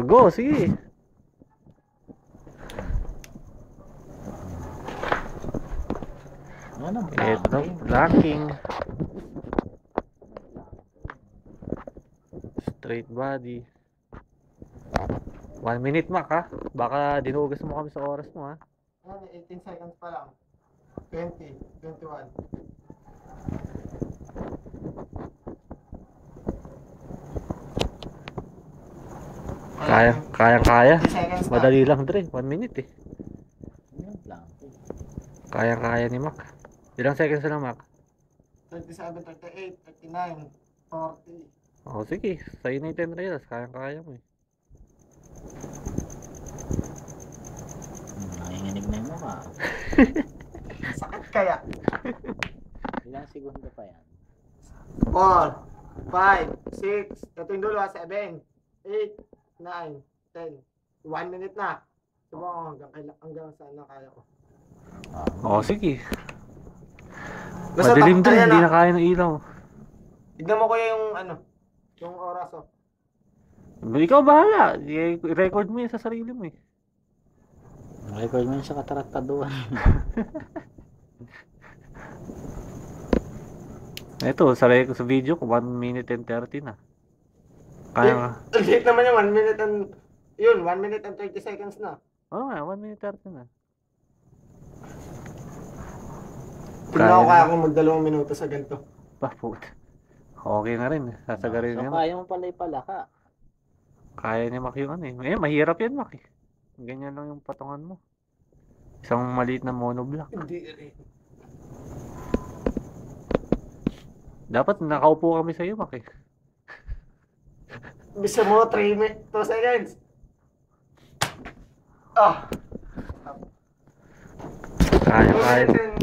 Go, sige. Ano? Ito, blocking. Straight body. 1 minute, Mac, ha? Baka dinugas mo kami sa oras mo, ha? 18 seconds pa lang. 20, 21. Kaya. 20 seconds na. Madali lang, Dre. 1 minute, eh. Ano lang? Kaya ni Mac. Ilang seconds na lang, Mac? 27, 38, 39, 40. Oh, sige. Sa'yo na yung 10 rails. Kaya mo, eh. Nanginginig na yung mukha. Sakit kaya. Ilang segundo pa yan? 4, 5, 6, ito yung dulo, 7, 8, 9, 10. 1 minute na. Subukan ko hanggang saan na kaya ko. Oh, sige. Basta Madilim din. ayan Hindi na. na kaya ng ilaw. Tignan mo kuya yung yung oras oh. Ikaw bahala. I-record mo yan sa sarili mo, eh. Record mo yun sa katarataduan. Ito, sa video ko, 1 minute and 30 na. Kaya nga. Late naman yung 1 minute and... Yun, 1 minute and 30 seconds na. Oo nga, 1 minute 30 na. Tignan ko kaya kung mag-2 minuto sa ganito. Put. Okay na rin. Sasagarin So niya. kaya mo pala ipalaka. Kaya niya Mac yung ano, eh. Mahirap yan, Mac, eh. Ganyan lang yung patungan mo. Isang maliit na monoblock. Hindi rin. Dapat nakaupo kami sa iyo, Mac, eh. Bisa mo 2 seconds. Ah. Kaya. 2 minutes and